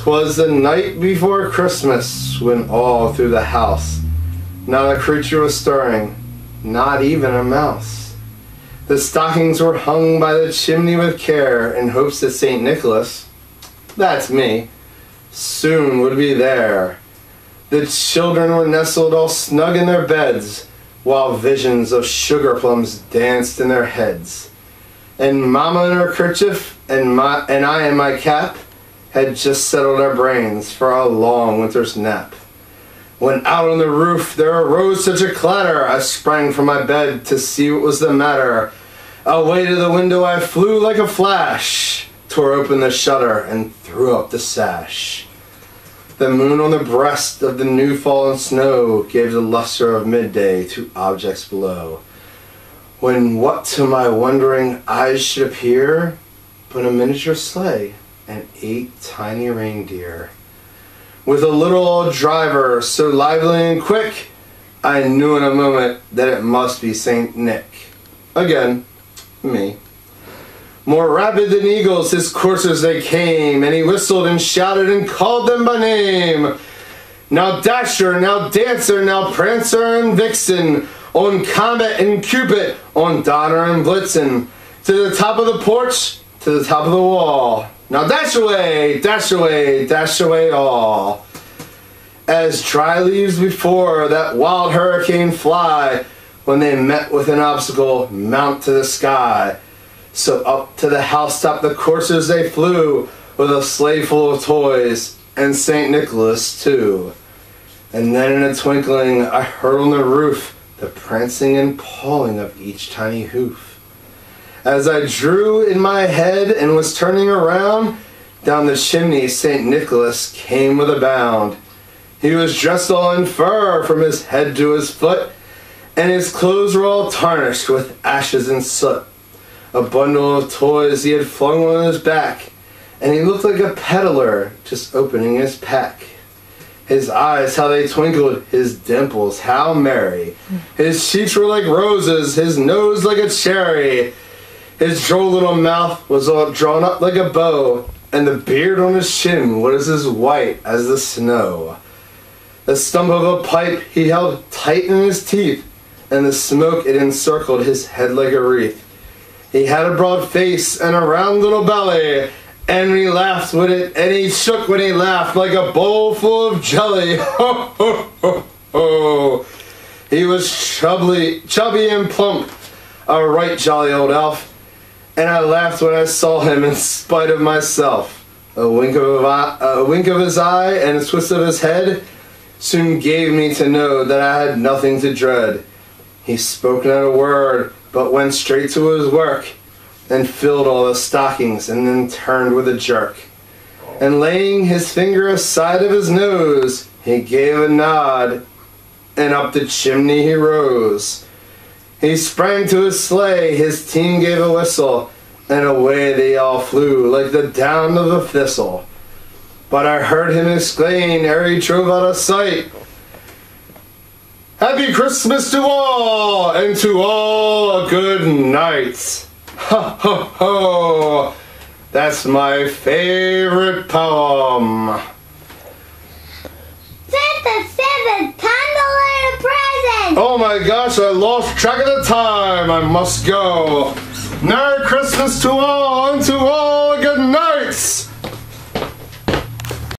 'Twas the night before Christmas, when all through the house not a creature was stirring, not even a mouse. The stockings were hung by the chimney with care, in hopes that St. Nicholas, that's me, soon would be there. The children were nestled all snug in their beds, while visions of sugar plums danced in their heads. And Mama in her kerchief, and I in my cap, had just settled our brains for a long winter's nap. When out on the roof there arose such a clatter, I sprang from my bed to see what was the matter. Away to the window I flew like a flash, tore open the shutter and threw up the sash. The moon on the breast of the new fallen snow gave the luster of midday to objects below, when what to my wondering eyes should appear but a miniature sleigh and 8 tiny reindeer. With a little old driver so lively and quick, I knew in a moment that it must be Saint Nick. Again, me. More rapid than eagles his coursers they came, and he whistled and shouted and called them by name. Now Dasher, now Dancer, now Prancer and Vixen, on Comet and Cupid, on Donner and Blitzen, to the top of the porch, to the top of the wall. Now dash away, dash away, dash away all. As dry leaves before that wild hurricane fly, when they met with an obstacle, mount to the sky. So up to the housetop the coursers they flew, with a sleigh full of toys, and St. Nicholas too. And then in a twinkling I heard on the roof the prancing and pawing of each tiny hoof. As I drew in my head and was turning around, down the chimney St. Nicholas came with a bound. He was dressed all in fur from his head to his foot, and his clothes were all tarnished with ashes and soot. A bundle of toys he had flung on his back, and he looked like a peddler just opening his pack. His eyes, how they twinkled, his dimples, how merry. His cheeks were like roses, his nose like a cherry. His droll little mouth was all drawn up like a bow, and the beard on his chin was as white as the snow. The stump of a pipe he held tight in his teeth, and the smoke it encircled his head like a wreath. He had a broad face and a round little belly, and he laughed with it, and he shook when he laughed like a bowl full of jelly. Ho, ho, ho, ho. He was chubby and plump, a right jolly old elf, and I laughed when I saw him in spite of myself. A wink of his eye and a twist of his head soon gave me to know that I had nothing to dread. He spoke not a word, but went straight to his work, and filled all the stockings, and then turned with a jerk. And laying his finger aside of his nose, he gave a nod, and up the chimney he rose. He sprang to his sleigh, his team gave a whistle, and away they all flew like the down of a thistle. But I heard him exclaim ere he drove out of sight, "Happy Christmas to all, and to all a good night." Ho, ho, ho! That's my favorite poem. Santa, time to learn a present! Oh my gosh, I lost track of the time. I must go. Merry Christmas to all, and to all good nights.